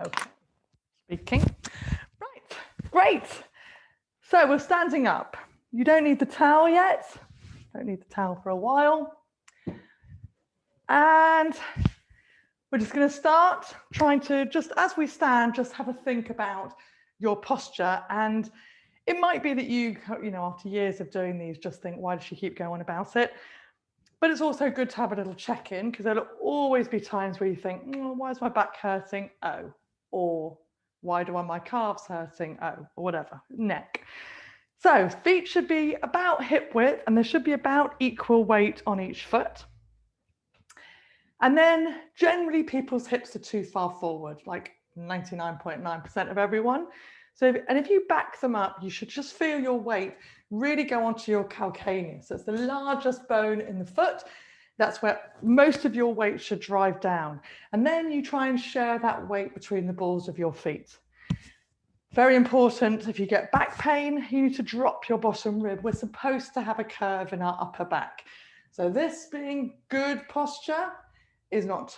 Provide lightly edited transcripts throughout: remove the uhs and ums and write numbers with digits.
Okay, speaking. Right, great. So we're standing up. You don't need the towel yet. Don't need the towel for a while. And we're just going to start trying to, just as we stand, just have a think about your posture. And it might be that you know, after years of doing these, just think, why does she keep going on about it? But it's also good to have a little check-in, because there'll always be times where you think, oh, why is my back hurting? Oh, or why do my calves hurting? Oh, or whatever, neck. So feet should be about hip width, and there should be about equal weight on each foot. And then generally people's hips are too far forward, like 99.9% of everyone. So, if you back them up, you should just feel your weight really go onto your calcaneus. So it's the largest bone in the foot. That's where most of your weight should drive down. And then you try and share that weight between the balls of your feet. Very important, if you get back pain, you need to drop your bottom rib. We're supposed to have a curve in our upper back. So this being good posture is not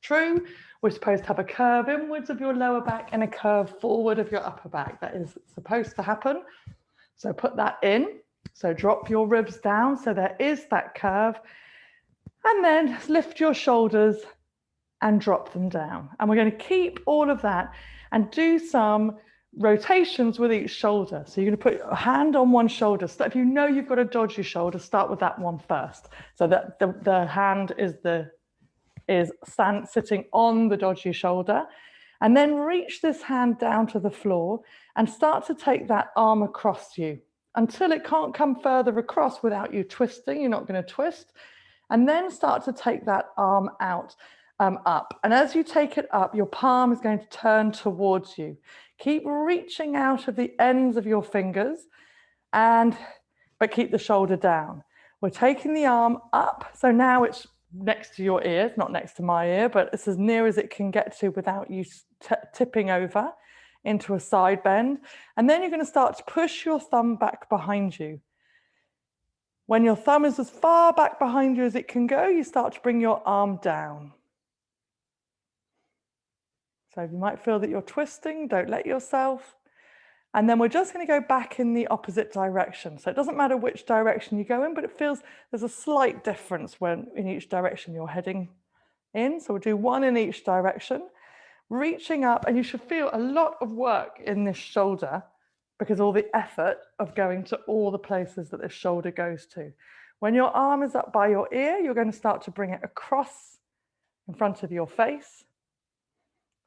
true. We're supposed to have a curve inwards of your lower back and a curve forward of your upper back. That is supposed to happen. So put that in. So drop your ribs down so there is that curve. And then lift your shoulders and drop them down. And we're going to keep all of that and do some rotations with each shoulder. So you're going to put your hand on one shoulder. So if you know you've got a dodgy shoulder, start with that one first. So that the hand is sitting on the dodgy shoulder. And then reach this hand down to the floor and start to take that arm across you until it can't come further across without you twisting. You're not going to twist. And then start to take that arm out. Up. And as you take it up, your palm is going to turn towards you. Keep reaching out of the ends of your fingers, but keep the shoulder down. We're taking the arm up. So now it's next to your ear, not next to my ear, but it's as near as it can get to without you tipping over into a side bend. And then you're going to start to push your thumb back behind you. When your thumb is as far back behind you as it can go, you start to bring your arm down. So you might feel that you're twisting, don't let yourself. And then we're just going to go back in the opposite direction. So it doesn't matter which direction you go in, but it feels there's a slight difference when in each direction you're heading in. So we'll do one in each direction, reaching up, and you should feel a lot of work in this shoulder because all the effort of going to all the places that this shoulder goes to. When your arm is up by your ear, you're going to start to bring it across in front of your face.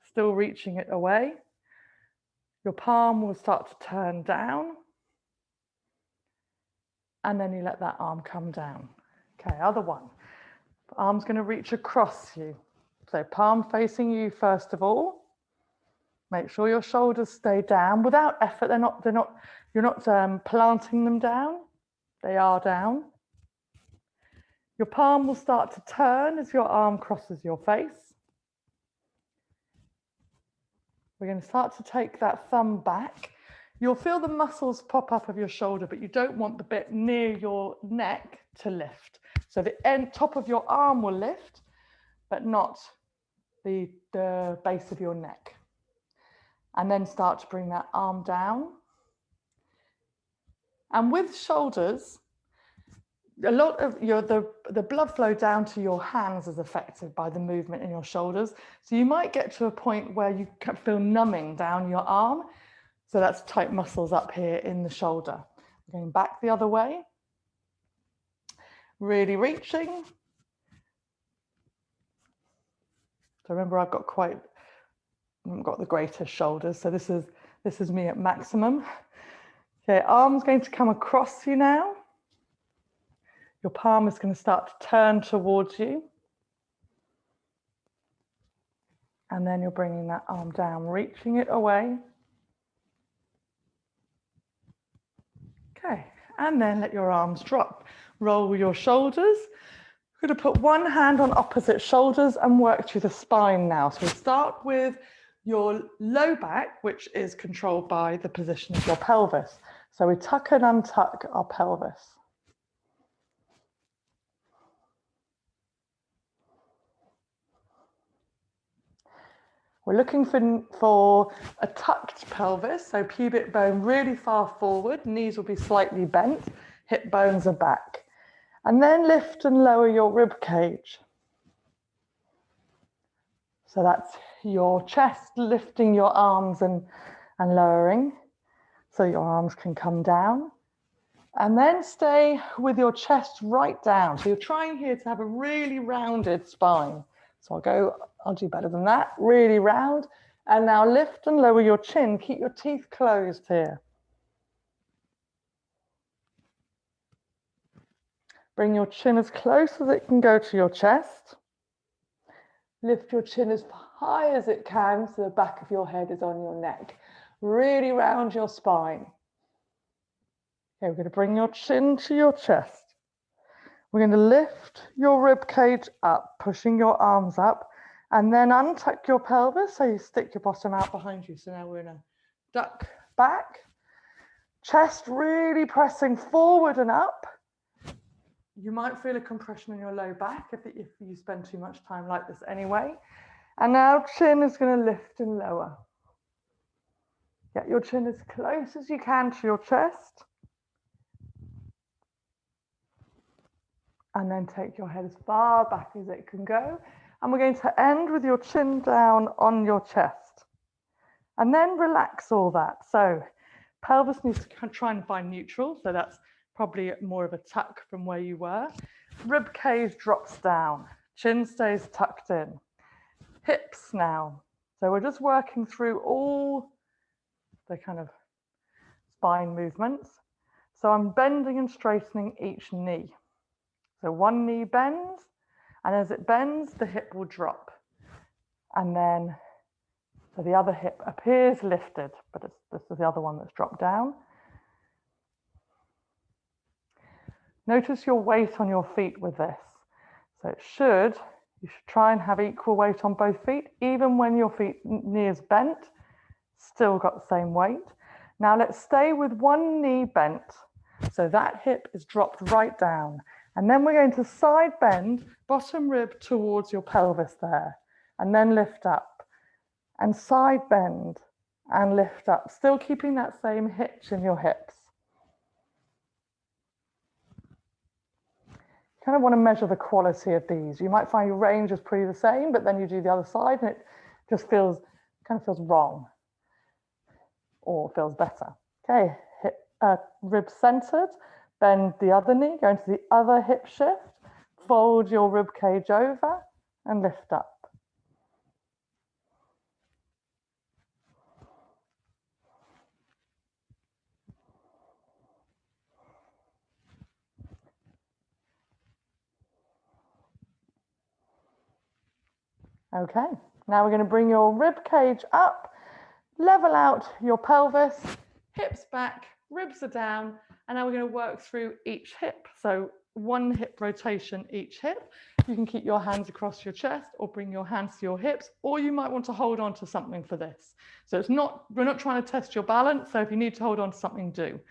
Still reaching it away. Your palm will start to turn down. And then you let that arm come down. Okay, other one. The arm's going to reach across you. So palm facing you first of all. Make sure your shoulders stay down without effort. You're not planting them down. They are down. Your palm will start to turn as your arm crosses your face. We're going to start to take that thumb back. You'll feel the muscles pop up of your shoulder, but you don't want the bit near your neck to lift. So the top of your arm will lift, but not the base of your neck. And then start to bring that arm down. And with shoulders, a lot of the blood flow down to your hands is affected by the movement in your shoulders. So you might get to a point where you can feel numbing down your arm. So that's tight muscles up here in the shoulder. Going back the other way. Really reaching. So remember, I've got the greatest shoulders. So this is me at maximum. Okay, arm's going to come across you now. Your palm is going to start to turn towards you. And then you're bringing that arm down, reaching it away. Okay, and then let your arms drop. Roll your shoulders. We're going to put one hand on opposite shoulders and work through the spine now. So we start with your low back, which is controlled by the position of your pelvis. So we tuck and untuck our pelvis. We're looking for a tucked pelvis, so pubic bone really far forward, knees will be slightly bent, hip bones are back. And then lift and lower your rib cage. So that's your chest lifting your arms and lowering, so your arms can come down. And then stay with your chest right down. So you're trying here to have a really rounded spine. So I'll do better than that, really round. And now lift and lower your chin. Keep your teeth closed here. Bring your chin as close as it can go to your chest. Lift your chin as high as it can so the back of your head is on your neck. Really round your spine. Okay, we're going to bring your chin to your chest. We're going to lift your rib cage up, pushing your arms up, and then untuck your pelvis so you stick your bottom out behind you. So now we're in a duck back. Chest really pressing forward and up. You might feel a compression in your low back if you spend too much time like this anyway. And now chin is going to lift and lower. Get your chin as close as you can to your chest. And then take your head as far back as it can go. And we're going to end with your chin down on your chest. And then relax all that. So pelvis needs to try and find neutral. So that's probably more of a tuck from where you were. Rib cage drops down. Chin stays tucked in. Hips now. So we're just working through all the kind of spine movements. So I'm bending and straightening each knee. So one knee bends, and as it bends, the hip will drop. And then, so the other hip appears lifted, but this is the other one that's dropped down. Notice your weight on your feet with this. So you should try and have equal weight on both feet, even when your knee is bent, still got the same weight. Now let's stay with one knee bent. So that hip is dropped right down. And then we're going to side bend, bottom rib towards your pelvis there, and then lift up. And side bend and lift up, still keeping that same hitch in your hips. You kind of want to measure the quality of these. You might find your range is pretty the same, but then you do the other side and it just kind of feels wrong or feels better. Okay, rib centered. Bend the other knee, go into the other hip shift, fold your rib cage over and lift up. Okay, now we're going to bring your rib cage up, level out your pelvis, hips back, ribs are down, and now we're going to work through each hip. So one hip rotation each hip. You can keep your hands across your chest or bring your hands to your hips, or you might want to hold on to something for this. So we're not trying to test your balance. So if you need to hold on to something, do.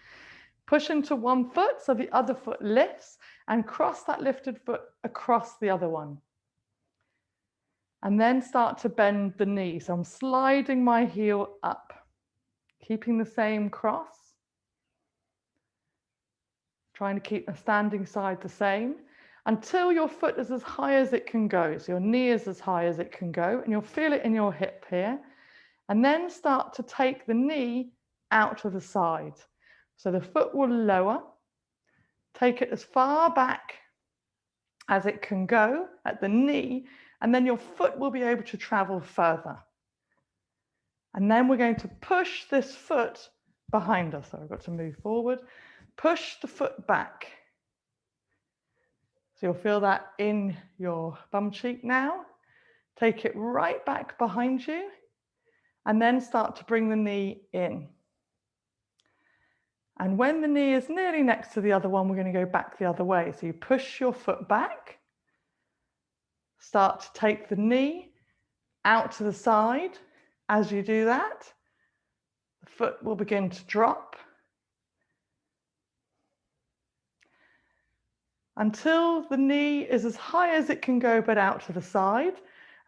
Push into one foot so the other foot lifts and cross that lifted foot across the other one. And then start to bend the knee. So I'm sliding my heel up, keeping the same cross. Trying to keep the standing side the same until your foot is as high as it can go. So your knee is as high as it can go, and you'll feel it in your hip here. And then start to take the knee out to the side. So the foot will lower, take it as far back as it can go at the knee, and then your foot will be able to travel further. And then we're going to push this foot behind us. So I've got to move forward. Push the foot back. So you'll feel that in your bum cheek now. Take it right back behind you and then start to bring the knee in. And when the knee is nearly next to the other one, we're going to go back the other way. So you push your foot back, start to take the knee out to the side. As you do that, the foot will begin to drop until the knee is as high as it can go, but out to the side.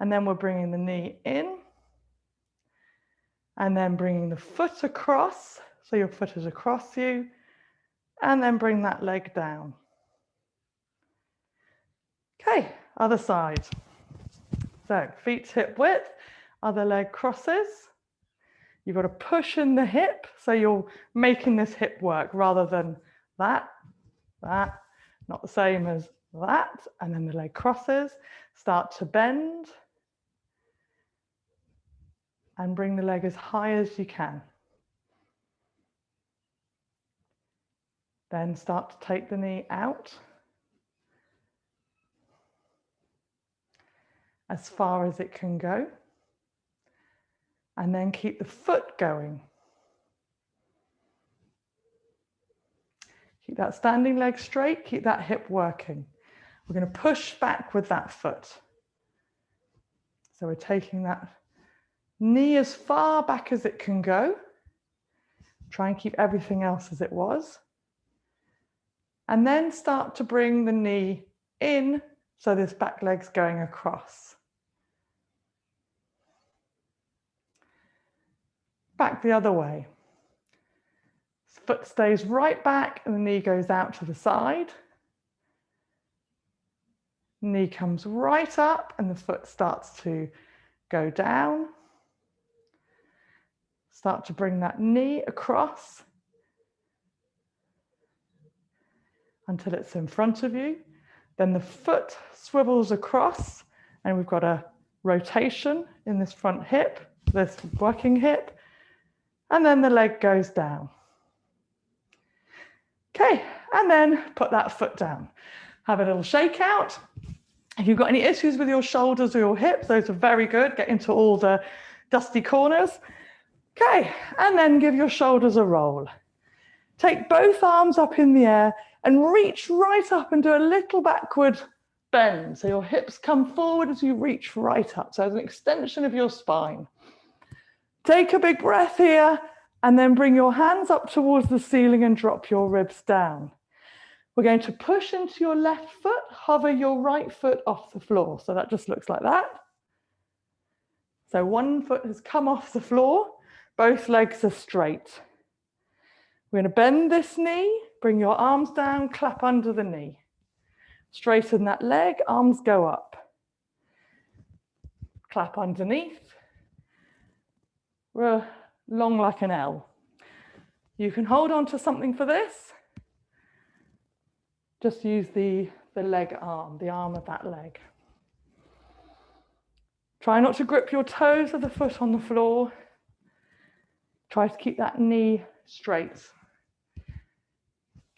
And then we're bringing the knee in And then bringing the foot across, so your foot is across you, and then bring that leg down. Okay, other side. So feet hip width, other leg crosses. You've got to push in the hip, so you're making this hip work rather than that, not the same as that, and then the leg crosses. Start to bend and bring the leg as high as you can. Then start to take the knee out as far as it can go. And then keep the foot going. Keep that standing leg straight, keep that hip working. We're going to push back with that foot. So we're taking that knee as far back as it can go. Try and keep everything else as it was. And then start to bring the knee in, so this back leg's going across. Back the other way. Foot stays right back and the knee goes out to the side. Knee comes right up and the foot starts to go down. Start to bring that knee across until it's in front of you. Then the foot swivels across and we've got a rotation in this front hip, this working hip, and then the leg goes down. Okay, and then put that foot down. Have a little shake out. If you've got any issues with your shoulders or your hips, those are very good. Get into all the dusty corners. Okay, and then give your shoulders a roll. Take both arms up in the air and reach right up and do a little backward bend. So your hips come forward as you reach right up. So as an extension of your spine. Take a big breath here and then bring your hands up towards the ceiling and drop your ribs down. We're going to push into your left foot, hover your right foot off the floor. So that just looks like that. So one foot has come off the floor, both legs are straight. We're going to bend this knee, bring your arms down, clap under the knee. Straighten that leg, arms go up. Clap underneath. We're long like an L. You can hold on to something for this. Just use the leg arm, the arm of that leg. Try not to grip your toes of the foot on the floor. Try to keep that knee straight.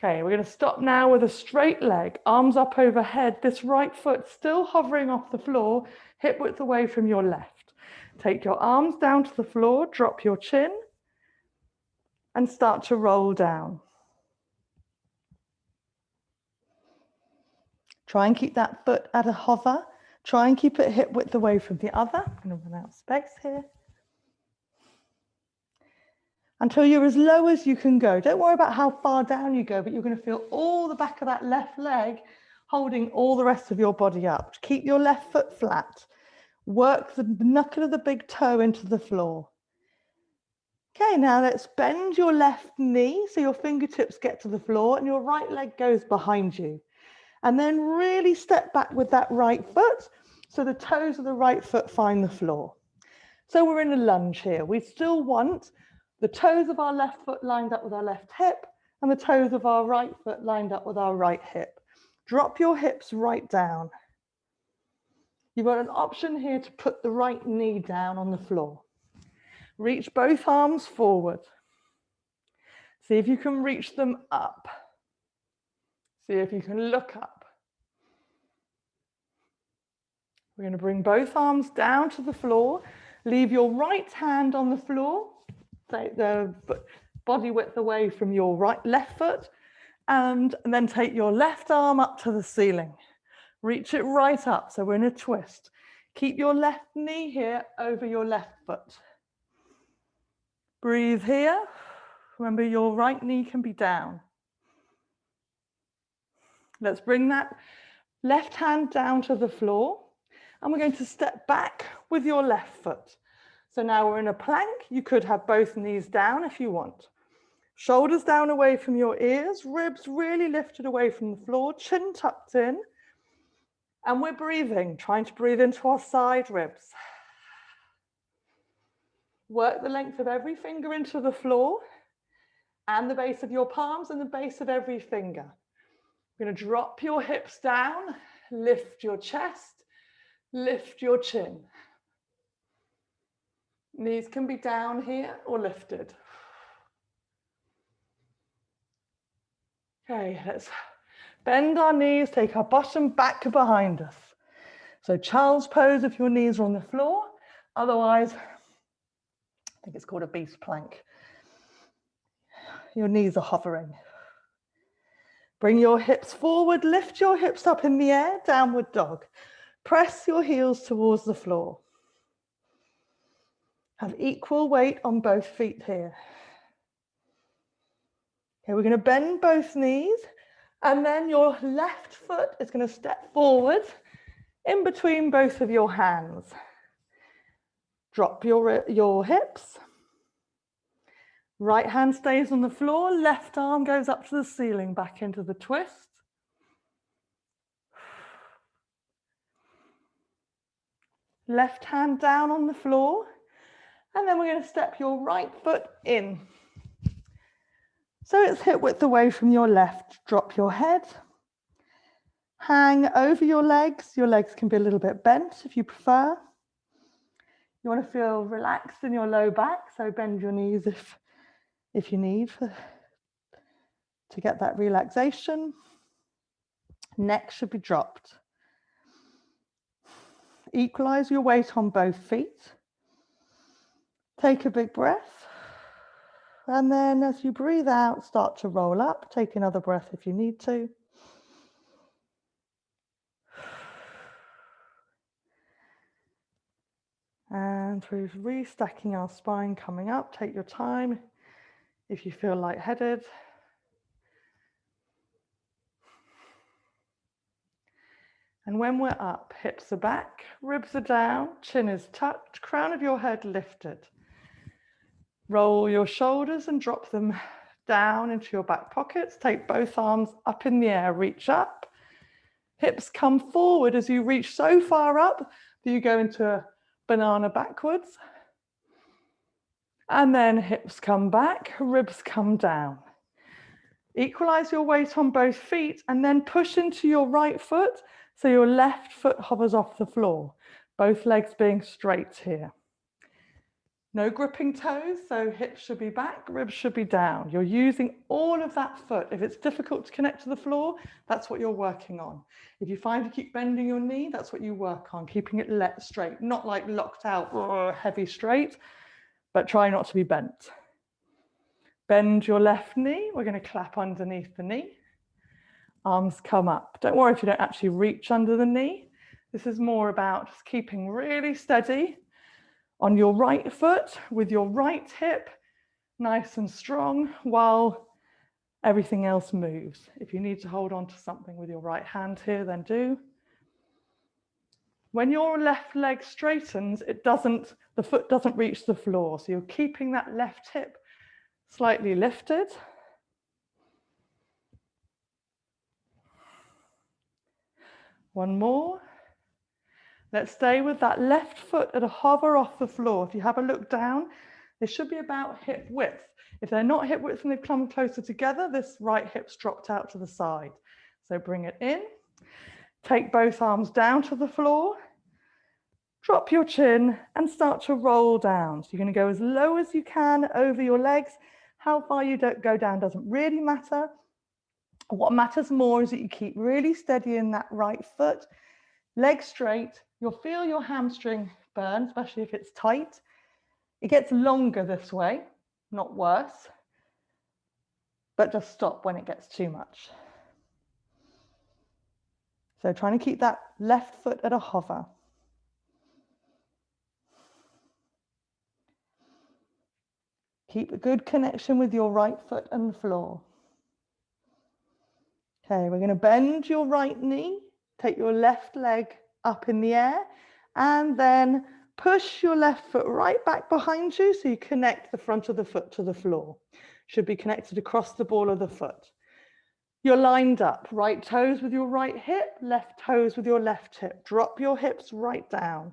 Okay, we're going to stop now with a straight leg, arms up overhead, this right foot still hovering off the floor, hip width away from your left. Take your arms down to the floor, drop your chin, and start to roll down. Try and keep that foot at a hover. Try and keep it hip width away from the other. I'm going to run out of space here. Until you're as low as you can go. Don't worry about how far down you go, but you're going to feel all the back of that left leg holding all the rest of your body up. Keep your left foot flat. Work the knuckle of the big toe into the floor. Okay, now let's bend your left knee so your fingertips get to the floor and your right leg goes behind you. And then really step back with that right foot so the toes of the right foot find the floor. So we're in a lunge here. We still want the toes of our left foot lined up with our left hip and the toes of our right foot lined up with our right hip. Drop your hips right down. You've got an option here to put the right knee down on the floor. Reach both arms forward. See if you can reach them up. See if you can look up. We're going to bring both arms down to the floor. Leave your right hand on the floor. Take the body width away from your left foot. And then take your left arm up to the ceiling. Reach it right up. So we're in a twist. Keep your left knee here over your left foot. Breathe here. Remember, your right knee can be down. Let's bring that left hand down to the floor. And we're going to step back with your left foot. So now we're in a plank. You could have both knees down if you want. Shoulders down away from your ears, ribs really lifted away from the floor, chin tucked in. And we're breathing, trying to breathe into our side ribs. Work the length of every finger into the floor and the base of your palms and the base of every finger. You're going to drop your hips down, lift your chest, lift your chin. Knees can be down here or lifted. Okay, let's bend our knees, take our bottom back behind us. So child's pose if your knees are on the floor. Otherwise, I think it's called a beast plank. Your knees are hovering. Bring your hips forward, lift your hips up in the air, downward dog. Press your heels towards the floor. Have equal weight on both feet here. Okay, we're going to bend both knees, and then your left foot is going to step forward in between both of your hands. Drop your hips. Right hand stays on the floor, left arm goes up to the ceiling, back into the twist. Left hand down on the floor, and then we're going to step your right foot in. So it's hip width away from your left. Drop your head. Hang over your legs. Your legs can be a little bit bent if you prefer. You want to feel relaxed in your low back, so bend your knees if you need to get that relaxation. Neck should be dropped. Equalize your weight on both feet. Take a big breath. And then as you breathe out, start to roll up. Take another breath if you need to. And we're restacking our spine coming up. Take your time if you feel lightheaded. And when we're up, hips are back, ribs are down, chin is tucked, crown of your head lifted. Roll your shoulders and drop them down into your back pockets. Take both arms up in the air, reach up. Hips come forward as you reach so far up that you go into a banana backwards. And then hips come back, ribs come down. Equalize your weight on both feet and then push into your right foot so your left foot hovers off the floor, both legs being straight here. No gripping toes, so hips should be back, ribs should be down. You're using all of that foot. If it's difficult to connect to the floor, that's what you're working on. If you find you keep bending your knee, that's what you work on, keeping it straight, not like locked out or heavy straight, but try not to be bent. Bend your left knee. We're going to clap underneath the knee. Arms come up. Don't worry if you don't actually reach under the knee. This is more about just keeping really steady on your right foot with your right hip nice and strong while everything else moves. If you need to hold on to something with your right hand here, then do. When your left leg straightens, the foot doesn't reach the floor. So you're keeping that left hip slightly lifted. One more. Let's stay with that left foot at a hover off the floor. If you have a look down, they should be about hip width. If they're not hip width and they've come closer together, this right hip's dropped out to the side. So bring it in. Take both arms down to the floor. Drop your chin and start to roll down. So you're going to go as low as you can over your legs. How far you go down doesn't really matter. What matters more is that you keep really steady in that right foot, legs straight. You'll feel your hamstring burn, especially if it's tight. It gets longer this way, not worse, but just stop when it gets too much. So trying to keep that left foot at a hover. Keep a good connection with your right foot and the floor. Okay, we're going to bend your right knee, take your left leg up in the air, and then Push your left foot right back behind you so you connect the front of the foot to the floor. Should be connected across the ball of the foot. You're lined up, right toes with your right hip, left toes with your left hip. Drop your hips right down.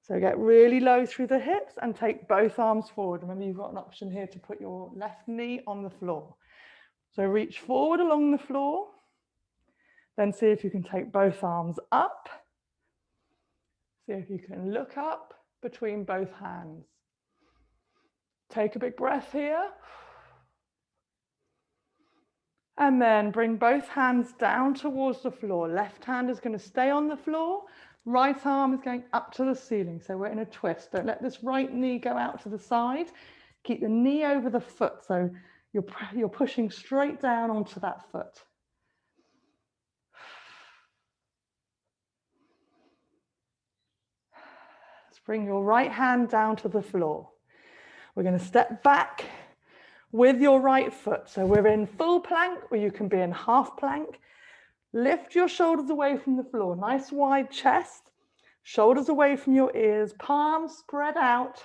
So get really low through the hips and take both arms forward. Remember, you've got an option here to put your left knee on the floor. So reach forward along the floor. Then see if you can take both arms up. See if you can look up between both hands. Take a big breath here. And then bring both hands down towards the floor. Left hand is going to stay on the floor. Right arm is going up to the ceiling. So we're in a twist. Don't let this right knee go out to the side. Keep the knee over the foot. So you're pushing straight down onto that foot. Let's bring your right hand down to the floor. We're going to step back with your right foot. So we're in full plank, or you can be in half plank. Lift your shoulders away from the floor. Nice wide chest. Shoulders away from your ears. Palms spread out.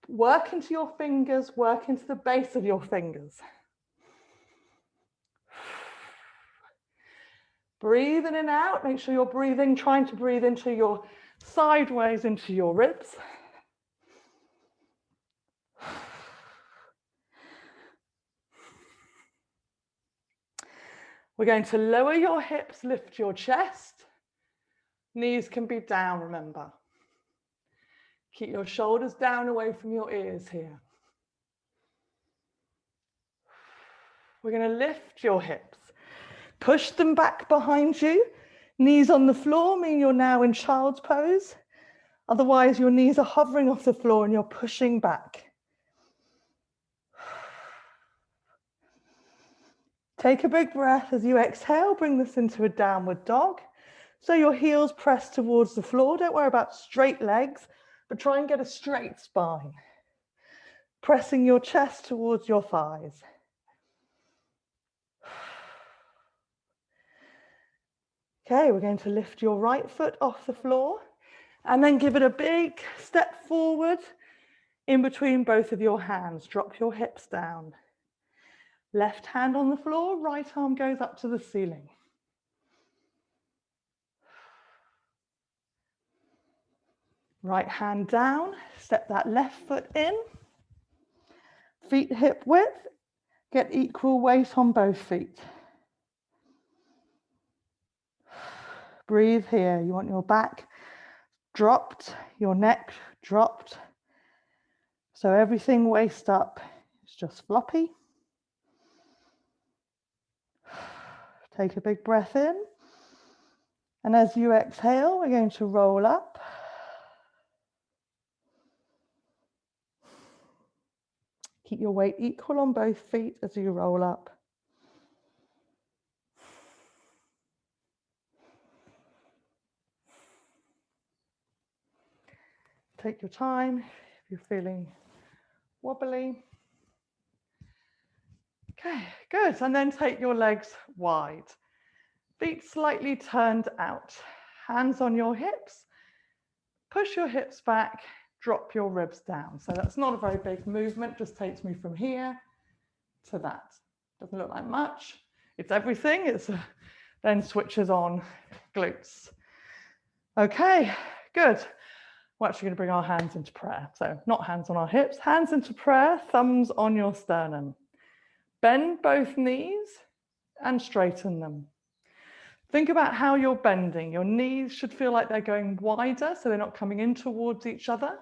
Work into your fingers. Work into the base of your fingers. Breathe in and out. Make sure you're breathing, trying to breathe into your sideways into your ribs. We're going to lower your hips, lift your chest. Knees can be down, remember. Keep your shoulders down away from your ears here. We're going to lift your hips. Push them back behind you. Knees on the floor mean you're now in child's pose. Otherwise, your knees are hovering off the floor and you're pushing back. Take a big breath as you exhale. Bring this into a downward dog. So your heels press towards the floor. Don't worry about straight legs, but try and get a straight spine. Pressing your chest towards your thighs. Okay, we're going to lift your right foot off the floor and then give it a big step forward in between both of your hands. Drop your hips down. Left hand on the floor, right arm goes up to the ceiling. Right hand down, step that left foot in. Feet hip width, get equal weight on both feet. Breathe here. You want your back dropped, your neck dropped. So everything waist up is just floppy. Take a big breath in. And as you exhale, we're going to roll up. Keep your weight equal on both feet as you roll up. Take your time if you're feeling wobbly. Okay, good. And then take your legs wide. Feet slightly turned out. Hands on your hips. Push your hips back. Drop your ribs down. So that's not a very big movement. Just takes me from here to that. Doesn't look like much. It's everything. It's then switches on glutes. Okay, good. We're actually going to bring our hands into prayer. So not hands on our hips, hands into prayer, thumbs on your sternum. Bend both knees and straighten them. Think about how you're bending. Your knees should feel like they're going wider, so they're not coming in towards each other.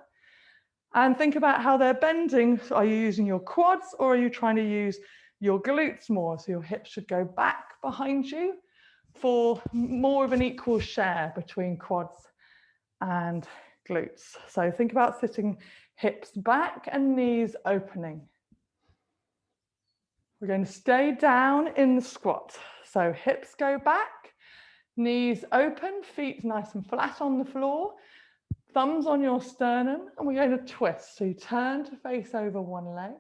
And think about how they're bending. So are you using your quads or are you trying to use your glutes more? So your hips should go back behind you for more of an equal share between quads and glutes. So think about sitting hips back and knees opening. We're going to stay down in the squat. So hips go back, knees open, feet nice and flat on the floor, thumbs on your sternum, and we're going to twist. So you turn to face over one leg.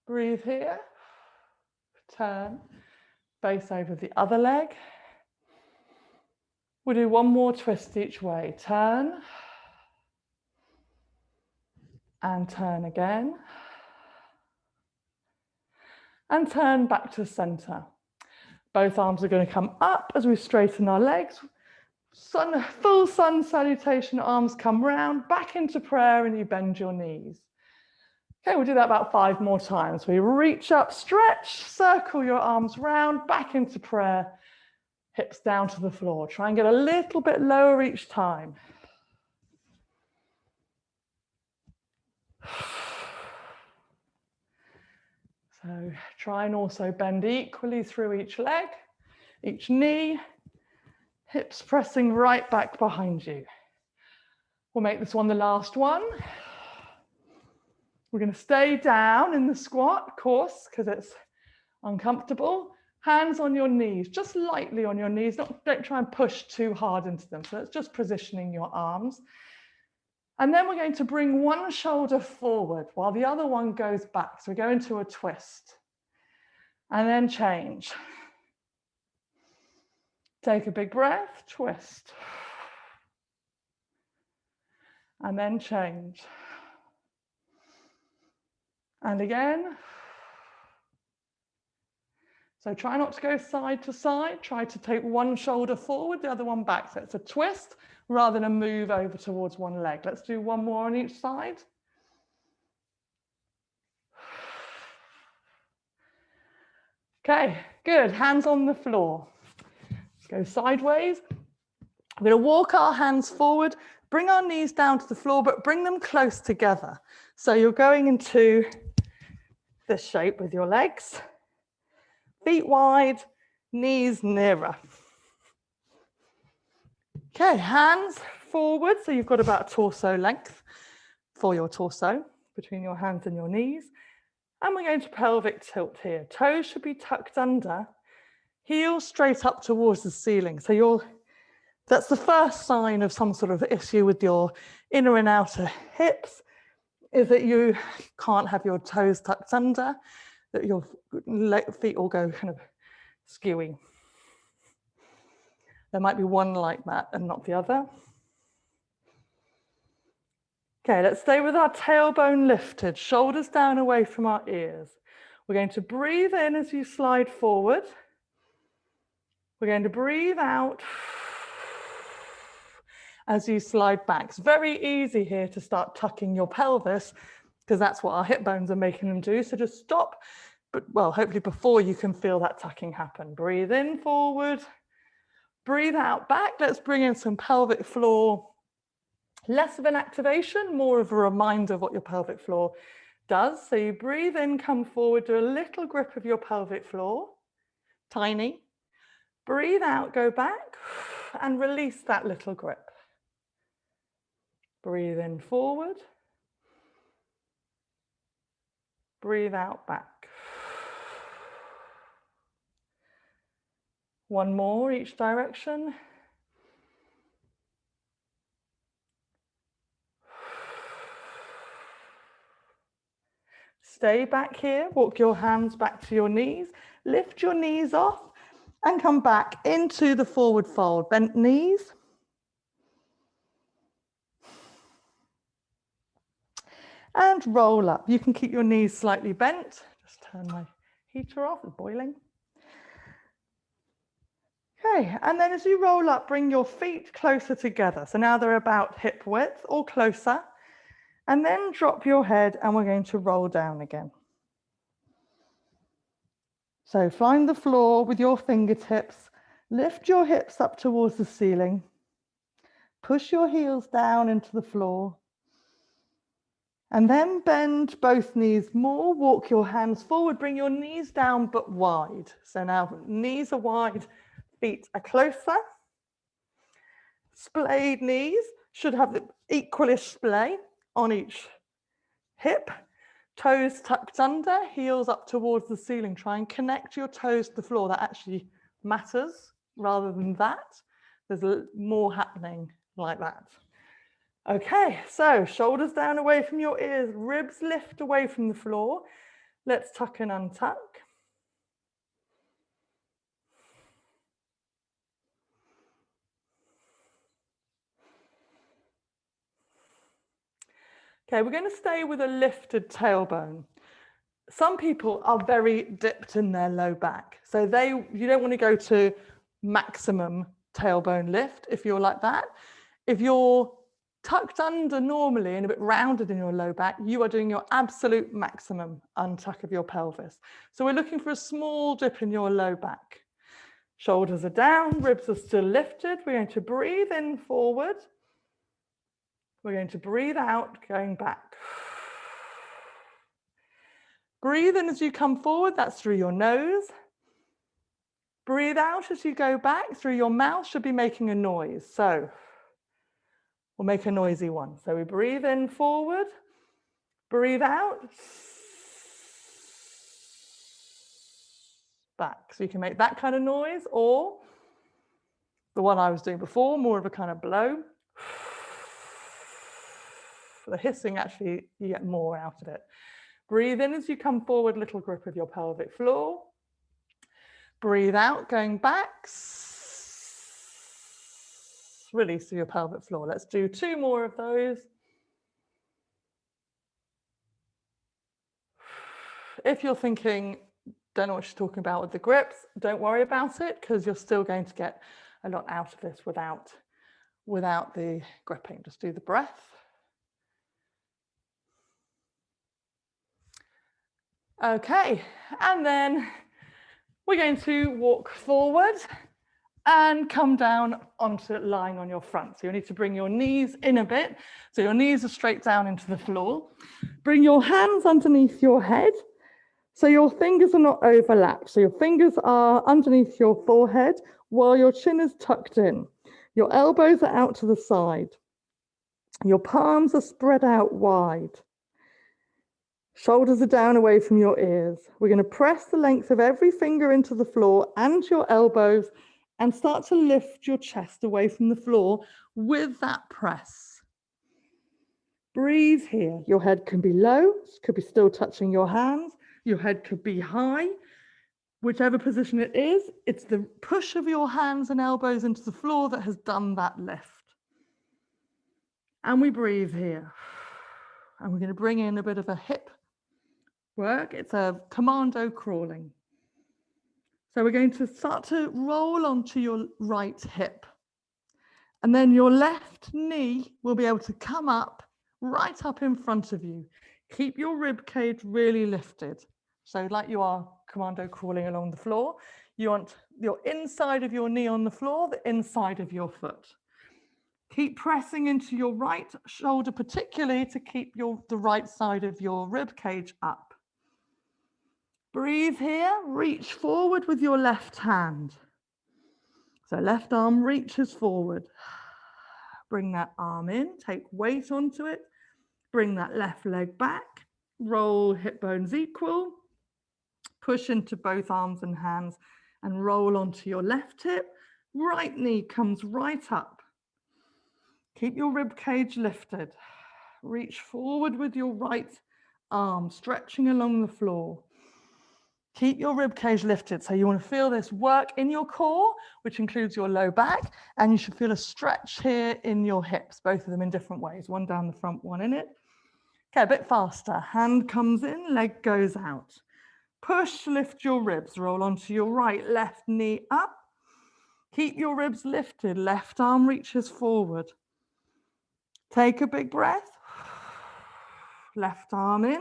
Breathe here. Turn, face over the other leg. We'll do one more twist each way. Turn. And turn again. And turn back to center. Both arms are going to come up as we straighten our legs. Full sun salutation, arms come round, back into prayer, and you bend your knees. Okay, we'll do that about 5 more times. We reach up, stretch, circle your arms round, back into prayer, hips down to the floor. Try and get a little bit lower each time. So try and also bend equally through each leg, each knee, hips pressing right back behind you. We'll make this one the last one. We're going to stay down in the squat, of course, because it's uncomfortable. Hands on your knees, just lightly on your knees. Don't try and push too hard into them. So that's just positioning your arms. And then we're going to bring one shoulder forward while the other one goes back. So we go into a twist and then change. Take a big breath, twist. And then change. And again. So try not to go side to side. Try to take one shoulder forward, the other one back. So it's a twist rather than a move over towards one leg. Let's do one more on each side. Okay, good. Hands on the floor. Let's go sideways. We're going to walk our hands forward, bring our knees down to the floor, but bring them close together. So you're going into this shape with your legs. Feet wide, knees nearer. Okay, hands forward. So you've got about torso length for your torso between your hands and your knees. And we're going to pelvic tilt here. Toes should be tucked under, heels straight up towards the ceiling. So that's the first sign of some sort of issue with your inner and outer hips, is that you can't have your toes tucked under, that your feet all go kind of skewy. There might be one like that and not the other. Okay, let's stay with our tailbone lifted, shoulders down away from our ears. We're going to breathe in as you slide forward. We're going to breathe out as you slide back. It's very easy here to start tucking your pelvis because that's what our hip bones are making them do. So just stop, but well, hopefully before you can feel that tucking happen. Breathe in forward, breathe out back. Let's bring in some pelvic floor. Less of an activation, more of a reminder of what your pelvic floor does. So you breathe in, come forward, do a little grip of your pelvic floor, tiny. Breathe out, go back, and release that little grip. Breathe in forward. Breathe out back. One more each direction. Stay back here, walk your hands back to your knees, lift your knees off and come back into the forward fold. Bent knees. And roll up. You can keep your knees slightly bent. Just turn my heater off, it's boiling. Okay, and then as you roll up, bring your feet closer together. So now they're about hip width or closer. And then drop your head and we're going to roll down again. So find the floor with your fingertips, lift your hips up towards the ceiling, push your heels down into the floor, and then bend both knees more, walk your hands forward, bring your knees down but wide. So now knees are wide, feet are closer. Splayed knees should have the equalish splay on each hip. Toes tucked under, heels up towards the ceiling. Try and connect your toes to the floor. That actually matters rather than that. There's more happening like that. Okay, so shoulders down away from your ears, ribs lift away from the floor. Let's tuck and untuck. Okay, we're going to stay with a lifted tailbone. Some people are very dipped in their low back. So you don't want to go to maximum tailbone lift if you're like that. If you're tucked under normally and a bit rounded in your low back, you are doing your absolute maximum untuck of your pelvis. So we're looking for a small dip in your low back. Shoulders are down, ribs are still lifted. We're going to breathe in forward. We're going to breathe out, going back. Breathe in as you come forward, that's through your nose. Breathe out as you go back, through your mouth should be making a noise. So we'll make a noisy one. So we breathe in forward, breathe out, back. So you can make that kind of noise, or the one I was doing before, more of a kind of blow. For the hissing, actually, you get more out of it. Breathe in as you come forward, little grip of your pelvic floor. Breathe out, going back. Release through your pelvic floor. Let's do 2 more of those. If you're thinking, don't know what she's talking about with the grips, don't worry about it, because you're still going to get a lot out of this without the gripping. Just do the breath. Okay, and then we're going to walk forward and come down onto lying on your front. So you need to bring your knees in a bit. So your knees are straight down into the floor. Bring your hands underneath your head. So your fingers are not overlapped. So your fingers are underneath your forehead while your chin is tucked in. Your elbows are out to the side. Your palms are spread out wide. Shoulders are down away from your ears. We're going to press the length of every finger into the floor and your elbows and start to lift your chest away from the floor with that press. Breathe here. Your head can be low, could be still touching your hands. Your head could be high. Whichever position it is, it's the push of your hands and elbows into the floor that has done that lift. And we breathe here. And we're going to bring in a bit of a hip work. It's a commando crawling. So we're going to start to roll onto your right hip. And then your left knee will be able to come up, right up in front of you. Keep your rib cage really lifted. So like you are commando crawling along the floor, you want your inside of your knee on the floor, the inside of your foot. Keep pressing into your right shoulder, particularly to keep the right side of your rib cage up. Breathe here, reach forward with your left hand. So left arm reaches forward. Bring that arm in, take weight onto it. Bring that left leg back. Roll hip bones equal. Push into both arms and hands and roll onto your left hip. Right knee comes right up. Keep your rib cage lifted. Reach forward with your right arm, stretching along the floor. Keep your rib cage lifted. So you want to feel this work in your core, which includes your low back, and you should feel a stretch here in your hips, both of them in different ways, one down the front, one in it. Okay, a bit faster. Hand comes in, leg goes out. Push, lift your ribs, roll onto your right, left knee up. Keep your ribs lifted, left arm reaches forward. Take a big breath. Left arm in.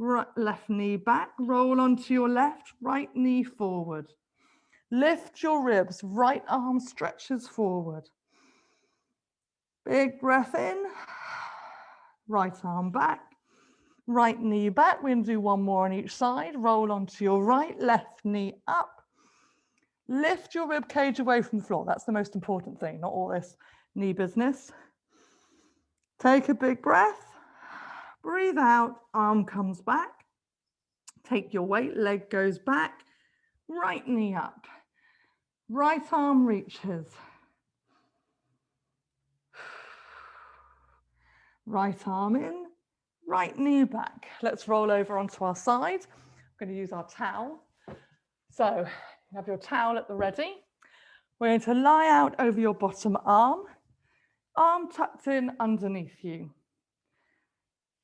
Right, left knee back, roll onto your left, right knee forward. Lift your ribs, right arm stretches forward. Big breath in, right arm back, right knee back. We're going to do one more on each side. Roll onto your right, left knee up. Lift your rib cage away from the floor. That's the most important thing, not all this knee business. Take a big breath, breathe out, arm comes back. Take your weight, leg goes back, right knee up, right arm reaches. Right arm in, right knee back. Let's roll over onto our side. I'm going to use our towel. So you have your towel at the ready. We're going to lie out over your bottom arm tucked in underneath you.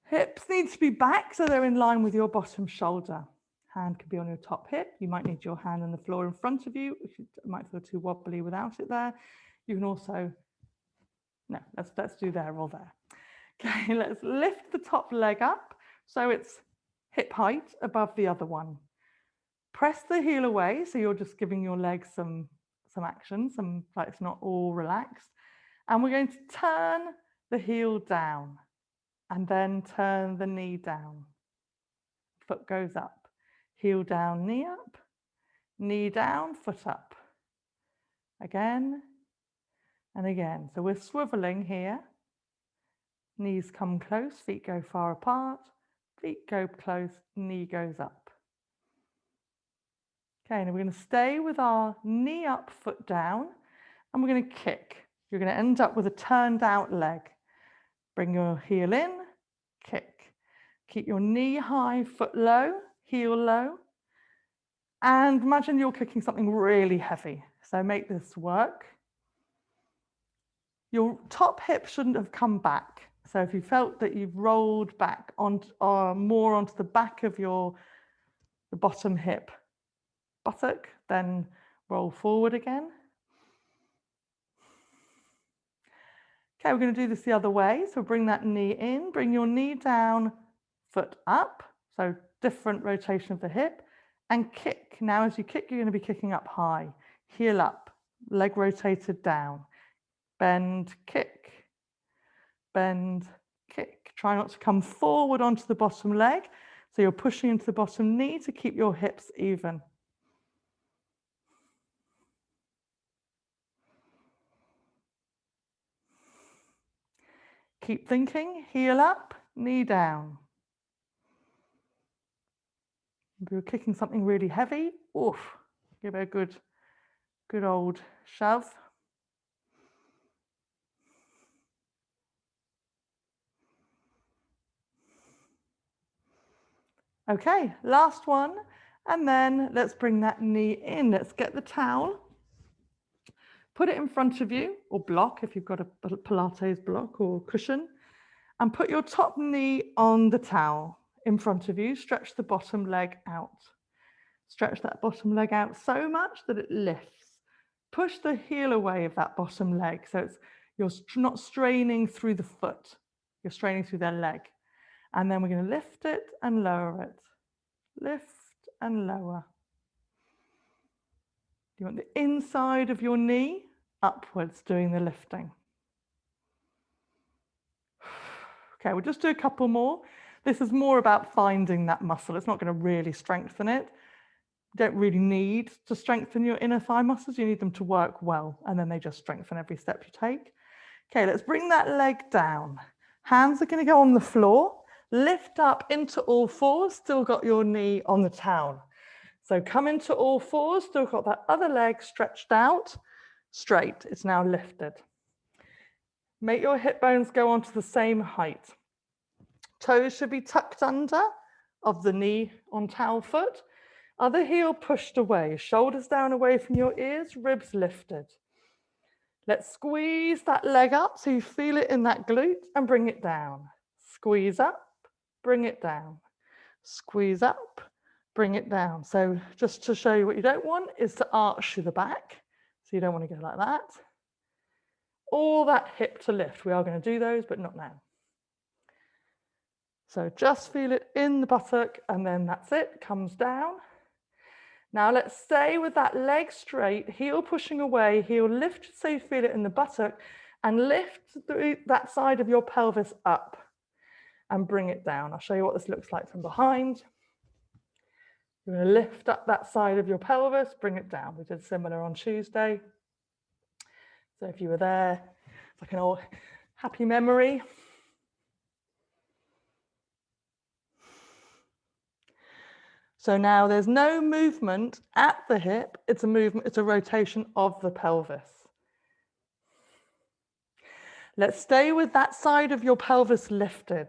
Hips need to be back so they're in line with your bottom shoulder. Hand could be on your top hip. You might need your hand on the floor in front of you if you might feel too wobbly without it there. You can also, no, let's do there or there. Okay, let's lift the top leg up so it's hip height above the other one. Press the heel away, so you're just giving your legs some action, like it's not all relaxed. And we're going to turn the heel down and then turn the knee down. Foot goes up, heel down, knee down, foot up. Again and again. So we're swiveling here. Knees come close, feet go far apart, feet go close, knee goes up. Okay, now we're going to stay with our knee up, foot down, and we're going to kick. You're going to end up with a turned out leg. Bring your heel in, kick. Keep your knee high, foot low, heel low. And imagine you're kicking something really heavy. So make this work. Your top hip shouldn't have come back. So if you felt that you've rolled back more onto the back of the bottom hip buttock, then roll forward again. Okay, we're going to do this the other way. So bring that knee in, bring your knee down, foot up. So different rotation of the hip, and kick. Now as you kick, you're going to be kicking up high. Heel up, leg rotated down. Bend, kick. Bend, kick. Try not to come forward onto the bottom leg. So you're pushing into the bottom knee to keep your hips even. Keep thinking, heel up, knee down. If you're kicking something really heavy, oof, give it a good old shove. Okay, last one. And then let's bring that knee in. Let's get the towel. Put it in front of you, or block if you've got a Pilates block or cushion. And put your top knee on the towel in front of you. Stretch the bottom leg out. Stretch that bottom leg out so much that it lifts. Push the heel away of that bottom leg. So you're not straining through the foot. You're straining through their leg. And then we're going to lift it and lower it. Lift and lower. You want the inside of your knee upwards doing the lifting. Okay, we'll just do a couple more. This is more about finding that muscle. It's not going to really strengthen it. You don't really need to strengthen your inner thigh muscles. You need them to work well, and then they just strengthen every step you take. Okay, let's bring that leg down. Hands are going to go on the floor. Lift up into all fours, still got your knee on the towel. So come into all fours, still got that other leg stretched out, straight. It's now lifted. Make your hip bones go onto the same height. Toes should be tucked under of the knee on towel foot. Other heel pushed away, shoulders down away from your ears, ribs lifted. Let's squeeze that leg up so you feel it in that glute and bring it down. Squeeze up, bring it down. Squeeze up, bring it down. So just to show you what you don't want is to arch to the back. So you don't want to go like that. Or that hip to lift. We are going to do those, but not now. So just feel it in the buttock and then that's it, comes down. Now let's stay with that leg straight, heel pushing away, heel lift so you feel it in the buttock and lift that side of your pelvis up and bring it down. I'll show you what this looks like from behind. You're going to lift up that side of your pelvis, bring it down. We did similar on Tuesday. So if you were there, it's like an old happy memory. So now there's no movement at the hip, it's a movement, it's a rotation of the pelvis. Let's stay with that side of your pelvis lifted.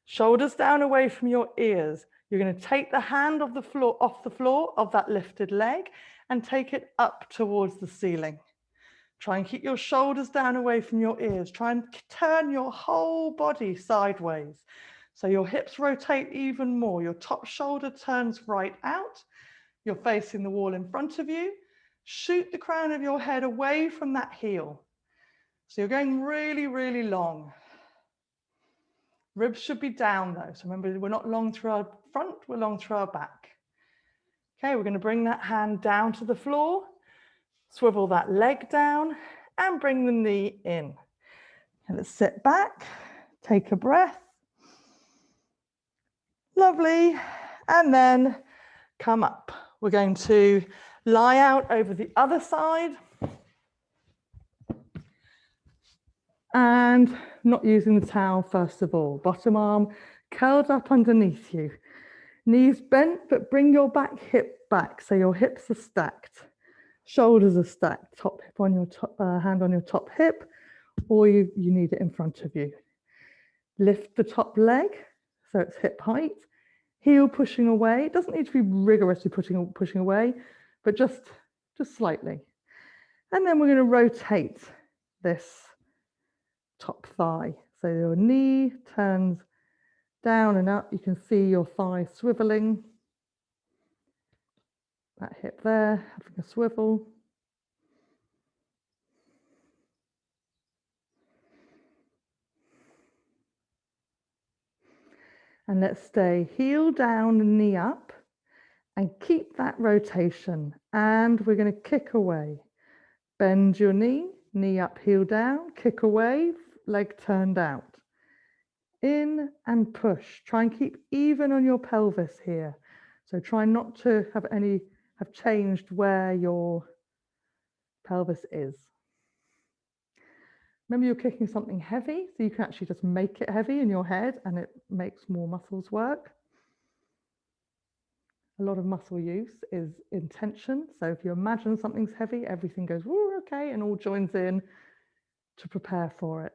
Shoulders down away from your ears. You're going to take the hand off the floor of that lifted leg and take it up towards the ceiling. Try and keep your shoulders down away from your ears. Try and turn your whole body sideways. So your hips rotate even more. Your top shoulder turns right out. You're facing the wall in front of you. Shoot the crown of your head away from that heel. So you're going really, really long. Ribs should be down though. So remember, we're not long through our front, we're long through our back. Okay, we're going to bring that hand down to the floor, swivel that leg down and bring the knee in. And let's sit back, take a breath. Lovely. And then come up. We're going to lie out over the other side. And not using the towel first of all. Bottom arm curled up underneath you. Knees bent, but bring your back hip back. So your hips are stacked. Shoulders are stacked. Top hip on your hand on your top hip, or you need it in front of you. Lift the top leg, so it's hip height. Heel pushing away. It doesn't need to be rigorously pushing away, but just slightly. And then we're going to rotate this top thigh. So your knee turns down and up. You can see your thigh swiveling. That hip there, having a swivel. And let's stay heel down and knee up and keep that rotation. And we're going to kick away. Bend your knee, knee up, heel down, kick away, leg turned out. In and push. Try and keep even on your pelvis here. So try not to have changed where your pelvis is. Remember, you're kicking something heavy, so you can actually just make it heavy in your head and it makes more muscles work. A lot of muscle use is intention. So if you imagine something's heavy, everything goes, "Ooh, okay," and all joins in to prepare for it.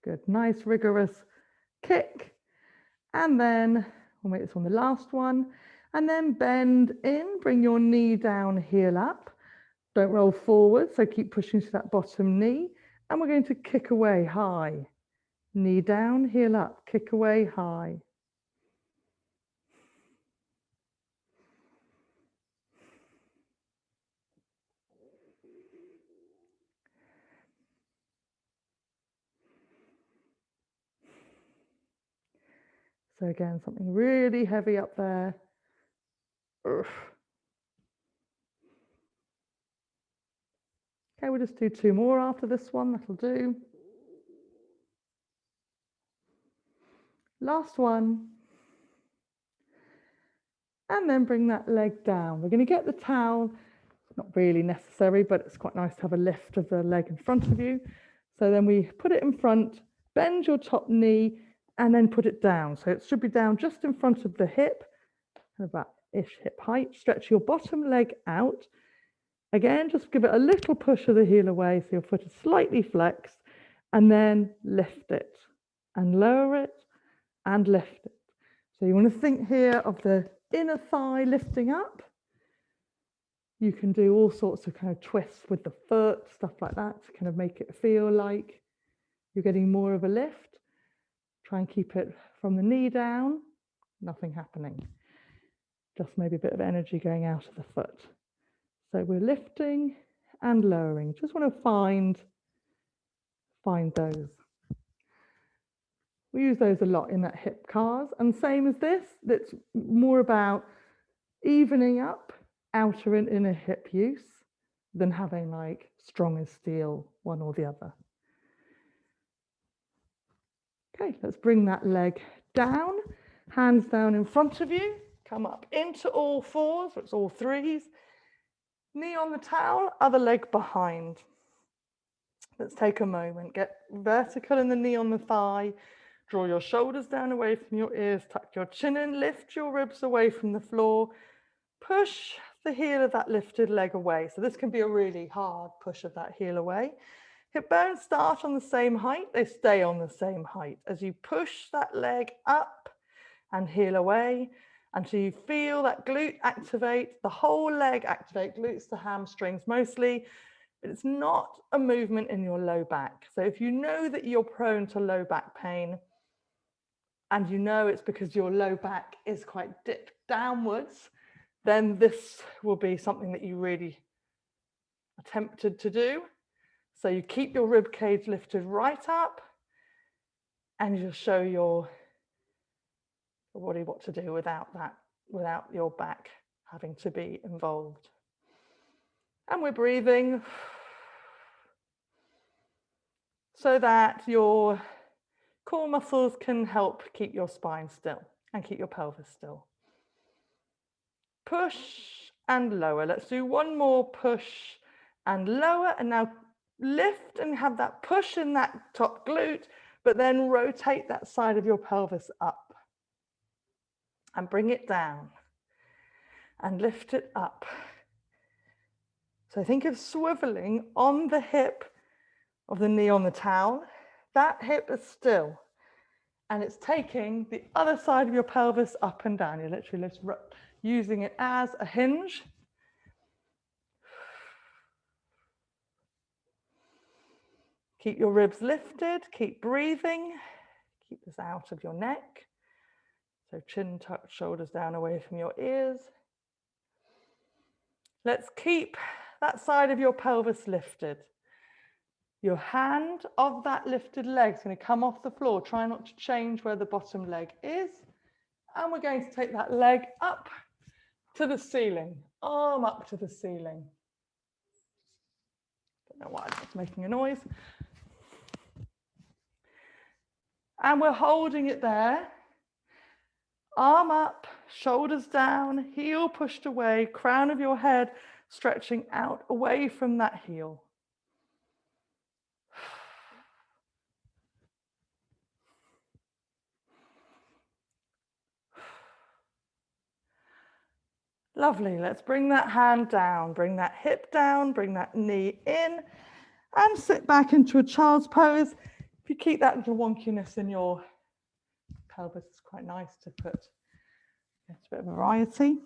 Good, nice rigorous kick. And then we'll make this one the last one. And then bend in, bring your knee down, heel up. Don't roll forward, so keep pushing to that bottom knee. And we're going to kick away high. Knee down, heel up, kick away high. So again, something really heavy up there. Oof. Okay, we'll just do 2 more after this one, that'll do. Last one. And then bring that leg down. We're going to get the towel, not really necessary, but it's quite nice to have a lift of the leg in front of you. So then we put it in front, bend your top knee, and then put it down. So it should be down just in front of the hip, about-ish hip height. Stretch your bottom leg out. Again, just give it a little push of the heel away so your foot is slightly flexed, and then lift it and lower it and lift it. So you want to think here of the inner thigh lifting up. You can do all sorts of kind of twists with the foot, stuff like that, to kind of make it feel like you're getting more of a lift. Try and keep it from the knee down, nothing happening. Just maybe a bit of energy going out of the foot. So we're lifting and lowering. Just want to find those. We use those a lot in that hip cars. And same as this, that's more about evening up outer and inner hip use than having like strong as steel, one or the other. Okay, let's bring that leg down, hands down in front of you, come up into all fours, so it's all threes, knee on the towel, other leg behind. Let's take a moment, get vertical in the knee on the thigh, draw your shoulders down away from your ears, tuck your chin in, lift your ribs away from the floor, push the heel of that lifted leg away. So this can be a really hard push of that heel away. Hip bones start on the same height, they stay on the same height. As you push that leg up and heel away, until you feel that glute activate, the whole leg activate, glutes to hamstrings mostly, but it's not a movement in your low back. So if you know that you're prone to low back pain, and you know it's because your low back is quite dipped downwards, then this will be something that you really attempted to do. So you keep your rib cage lifted right up, and you'll show your body what to do without that, without your back having to be involved. And we're breathing so that your core muscles can help keep your spine still and keep your pelvis still. Push and lower. Let's do one more push and lower, and now lift and have that push in that top glute, but then rotate that side of your pelvis up and bring it down and lift it up. So think of swiveling on the hip of the knee on the towel. That hip is still, and it's taking the other side of your pelvis up and down. You're literally using it as a hinge. Keep your ribs lifted, keep breathing. Keep this out of your neck. So chin tucked, shoulders down away from your ears. Let's keep that side of your pelvis lifted. Your hand of that lifted leg is going to come off the floor. Try not to change where the bottom leg is. And we're going to take that leg up to the ceiling, arm up to the ceiling. Don't know why that's making a noise. And we're holding it there. Arm up, shoulders down, heel pushed away, crown of your head stretching out away from that heel. Lovely. Let's bring that hand down, bring that hip down, bring that knee in, and sit back into a child's pose. If you keep that little wonkiness in your pelvis, it's quite nice to put a bit of variety.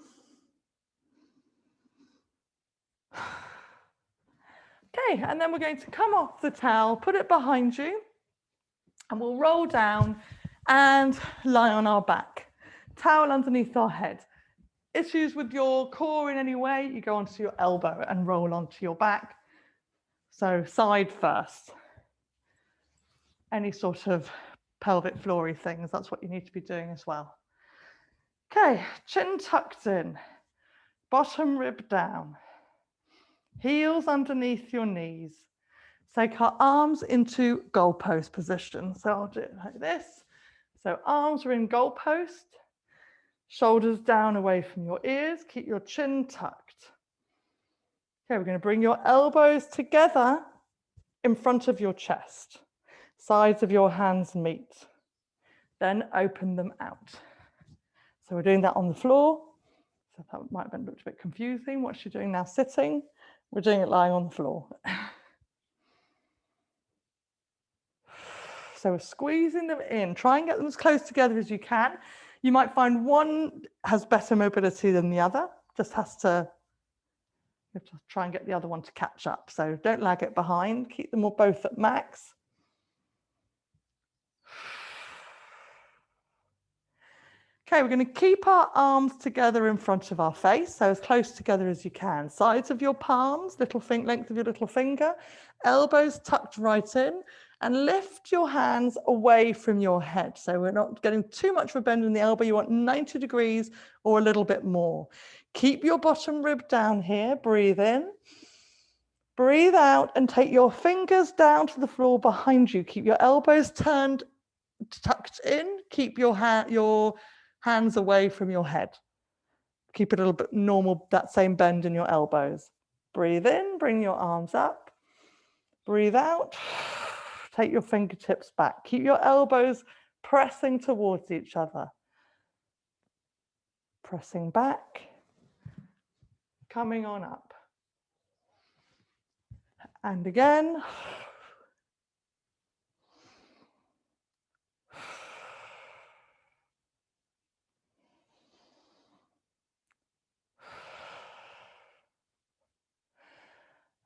Okay, and then we're going to come off the towel, put it behind you, and we'll roll down and lie on our back. Towel underneath our head. Issues with your core in any way, you go onto your elbow and roll onto your back. So side first. Any sort of pelvic floory things, that's what you need to be doing as well. Okay, chin tucked in, bottom rib down, heels underneath your knees. Take our arms into goalpost position. So I'll do it like this. So arms are in goalpost, shoulders down away from your ears, keep your chin tucked. Okay, we're going to bring your elbows together in front of your chest. Sides of your hands meet. Then open them out. So we're doing that on the floor. So that might have looked a bit confusing. What she's doing now sitting, we're doing it lying on the floor. So we're squeezing them in. Try and get them as close together as you can. You might find one has better mobility than the other. Just has to, you have to try and get the other one to catch up. So don't lag it behind. Keep them all both at max. Okay, we're going to keep our arms together in front of our face, so as close together as you can. Sides of your palms, length of your little finger, elbows tucked right in, and lift your hands away from your head. So we're not getting too much of a bend in the elbow. You want 90 degrees or a little bit more. Keep your bottom rib down here. Breathe in. Breathe out and take your fingers down to the floor behind you. Keep your elbows tucked in. Keep your hands away from your head. Keep it a little bit normal, that same bend in your elbows. Breathe in, bring your arms up. Breathe out, take your fingertips back. Keep your elbows pressing towards each other. Pressing back, coming on up. And again.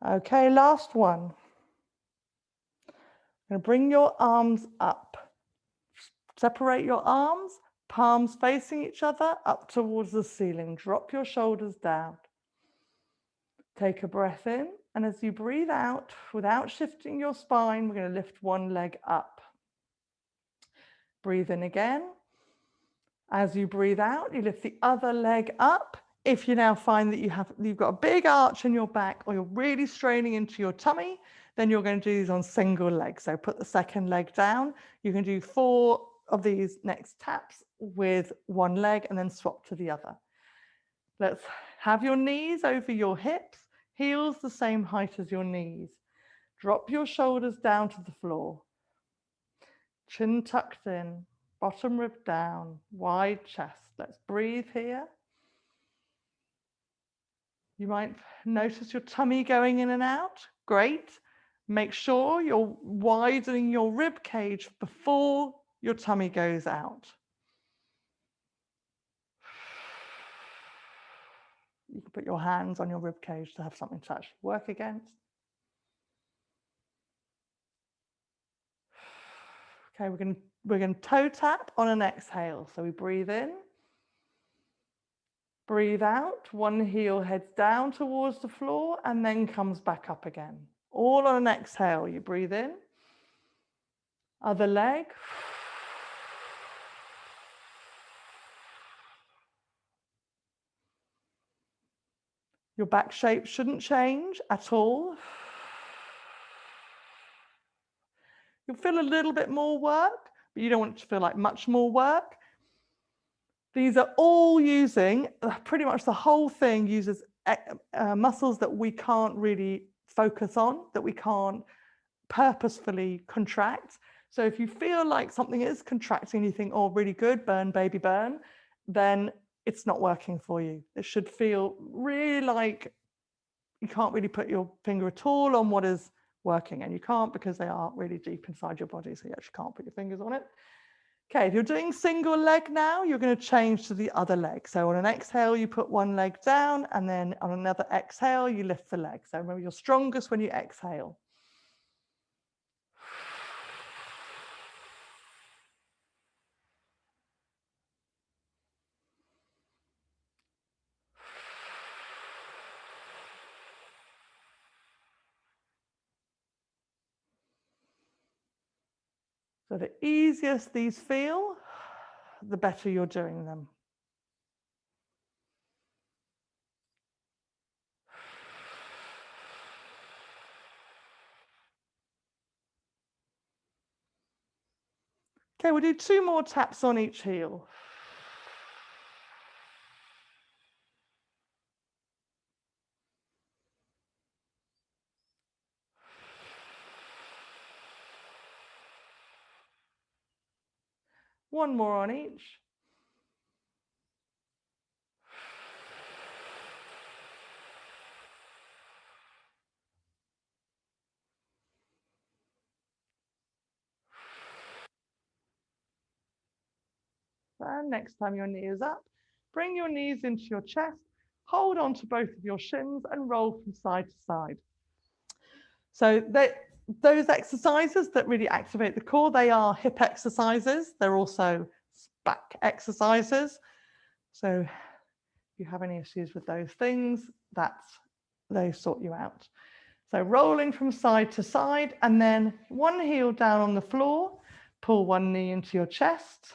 Okay, last one. Going to bring your arms up. Separate your arms, palms facing each other, up towards the ceiling. Drop your shoulders down. Take a breath in, and as you breathe out, without shifting your spine, we're going to lift one leg up. Breathe in again. As you breathe out, you lift the other leg up. If you now find that you've got a big arch in your back, or you're really straining into your tummy, then you're going to do these on single legs. So put the second leg down. You can do 4 of these next taps with one leg and then swap to the other. Let's have your knees over your hips, heels the same height as your knees. Drop your shoulders down to the floor. Chin tucked in, bottom rib down, wide chest. Let's breathe here. You might notice your tummy going in and out. Great. Make sure you're widening your rib cage before your tummy goes out. You can put your hands on your rib cage to have something to actually work against. Okay, we're going to toe tap on an exhale. So we breathe in. Breathe out, one heel heads down towards the floor and then comes back up again. All on an exhale, you breathe in. Other leg. Your back shape shouldn't change at all. You'll feel a little bit more work, but you don't want it to feel like much more work. These are all using, pretty much the whole thing uses muscles that we can't really focus on, that we can't purposefully contract. So if you feel like something is contracting, you think, oh, really good, burn, baby, burn, then it's not working for you. It should feel really like you can't really put your finger at all on what is working, and you can't because they are really deep inside your body, so you actually can't put your fingers on it. Okay, if you're doing single leg now, you're going to change to the other leg. So on an exhale, you put one leg down, and then on another exhale, you lift the leg. So remember, you're strongest when you exhale. So the easiest these feel, the better you're doing them. Okay, we'll do 2 more taps on each heel. One more on each. And next time your knee is up, bring your knees into your chest, hold on to both of your shins and roll from side to side. So those exercises that really activate the core, they are hip exercises. They're also back exercises. So if you have any issues with those things, they sort you out. So rolling from side to side, and then one heel down on the floor, pull one knee into your chest,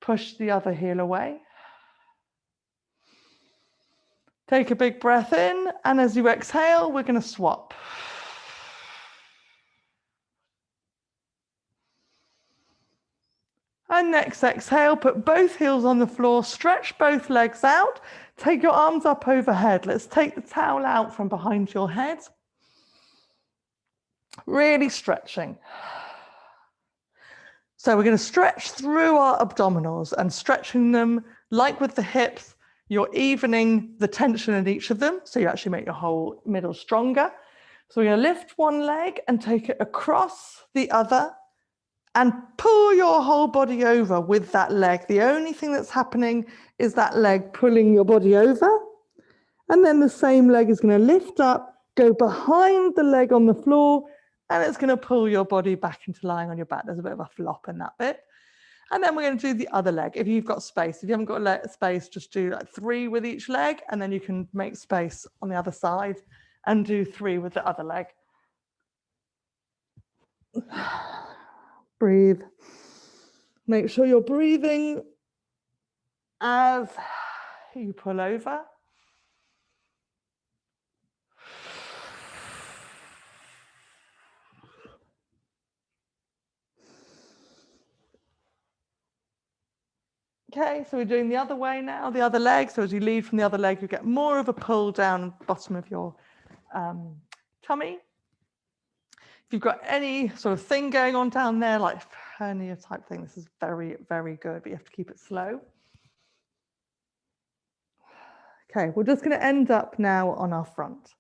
push the other heel away. Take a big breath in, and as you exhale, we're going to swap. And next exhale, put both heels on the floor, stretch both legs out, take your arms up overhead. Let's take the towel out from behind your head. Really stretching. So we're going to stretch through our abdominals, and stretching them like with the hips, you're evening the tension in each of them, so you actually make your whole middle stronger. So we're going to lift one leg and take it across the other and pull your whole body over with that leg. The only thing that's happening is that leg pulling your body over. And then the same leg is going to lift up go behind the leg on the floor, and it's going to pull your body back into lying on your back. There's a bit of a flop in that bit. And then we're going to do the other leg. If you've got space, if you haven't got space, just do like 3 with each leg, and then you can make space on the other side and do 3 with the other leg. Breathe. Make sure you're breathing as you pull over. Okay, so we're doing the other way now, the other leg. So as you lead from the other leg, you get more of a pull down the bottom of your tummy. If you've got any sort of thing going on down there, like hernia type thing, this is very, very good, but you have to keep it slow. Okay, we're just going to end up now on our front.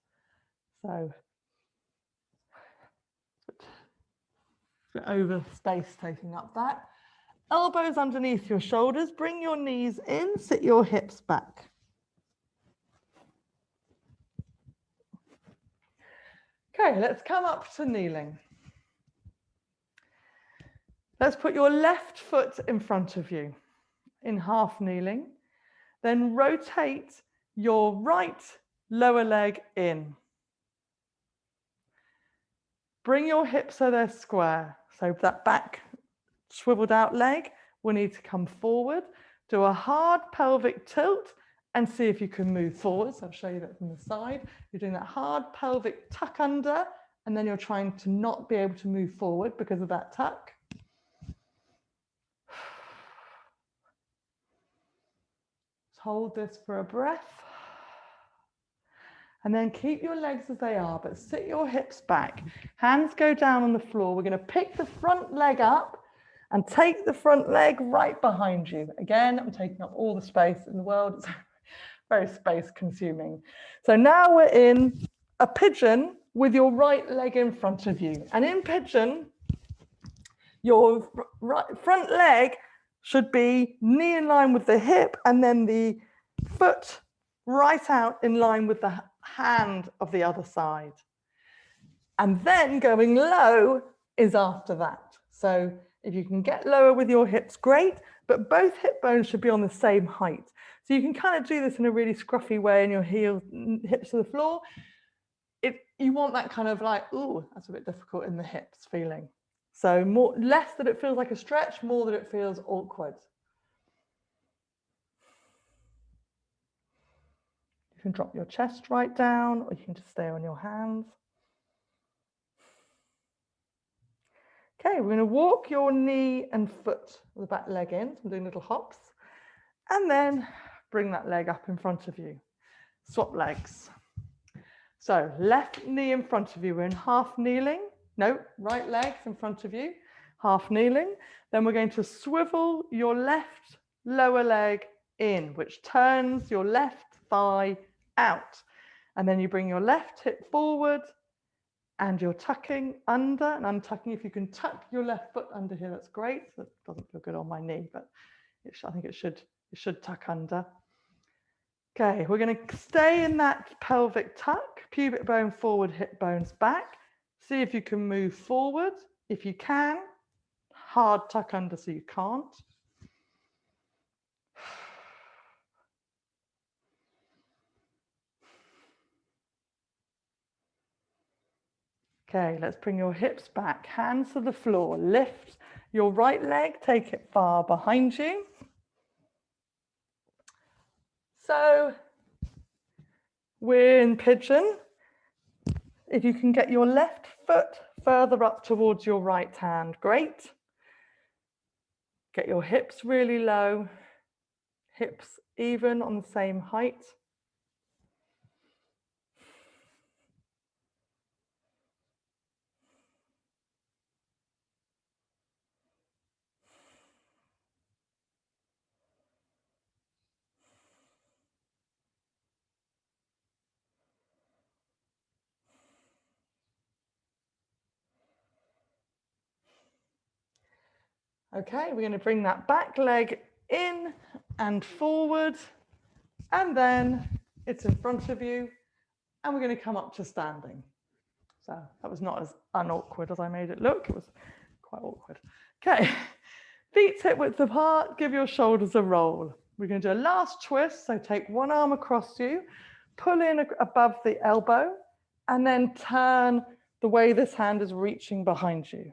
So over space, taking up that. Elbows underneath your shoulders, bring your knees in, sit your hips back. Okay, let's come up to kneeling. Let's put your left foot in front of you in half kneeling. Then rotate your right lower leg in. Bring your hips so they're square. So that back swiveled out leg will need to come forward. Do a hard pelvic tilt and see if you can move forward. So I'll show you that from the side. You're doing that hard pelvic tuck under, and then you're trying to not be able to move forward because of that tuck. Hold this for a breath. And then keep your legs as they are, but sit your hips back. Hands go down on the floor. We're going to pick the front leg up and take the front leg right behind you. Again, I'm taking up all the space in the world. It's very space consuming. So now we're in a pigeon with your right leg in front of you. And in pigeon, your front leg should be knee in line with the hip, and then the foot right out in line with the hand of the other side. And then going low is after that. So if you can get lower with your hips, great, but both hip bones should be on the same height. So you can kind of do this in a really scruffy way, and your hips to the floor. You want that kind of like, ooh, that's a bit difficult in the hips feeling. So less that it feels like a stretch, more that it feels awkward. You can drop your chest right down, or you can just stay on your hands. Okay, we're going to walk your knee and foot, the back leg in. So I'm doing little hops. And then bring that leg up in front of you. Swap legs. So left knee in front of you. We're in half kneeling. No, right leg's in front of you. Half kneeling. Then we're going to swivel your left lower leg in, which turns your left thigh out. And then you bring your left hip forward, and you're tucking under and untucking. If you can tuck your left foot under here, that's great. That doesn't feel good on my knee, but I think it should tuck under. Okay, we're going to stay in that pelvic tuck, pubic bone forward, hip bones back. See if you can move forward. If you can, hard tuck under so you can't. Okay, let's bring your hips back, hands to the floor. Lift your right leg, take it far behind you. So we're in pigeon. If you can get your left foot further up towards your right hand, great. Get your hips really low, hips even on the same height. Okay, we're going to bring that back leg in and forward, and then it's in front of you, and we're going to come up to standing. So that was not as unawkward as I made it look. It was quite awkward. Okay, feet hip width apart, give your shoulders a roll. We're going to do a last twist. So take one arm across you, pull in above the elbow, and then turn the way this hand is reaching behind you.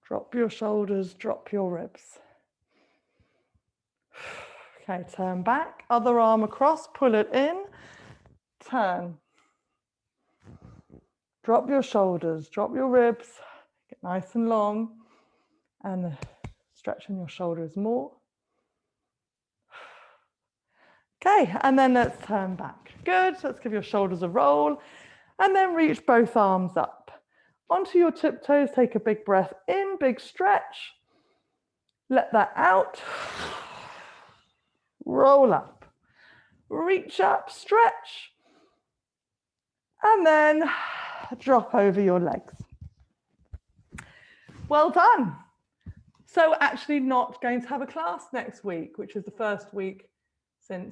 Drop your shoulders, drop your ribs. Okay, turn back, other arm across, pull it in, turn. Drop your shoulders, drop your ribs, get nice and long, and stretching your shoulders more. Okay, and then let's turn back. Good, let's give your shoulders a roll, and then reach both arms up. Onto your tiptoes, take a big breath in, big stretch. Let that out. Roll up, reach up, stretch, and then drop over your legs. Well done. So actually not going to have a class next week, which is the first week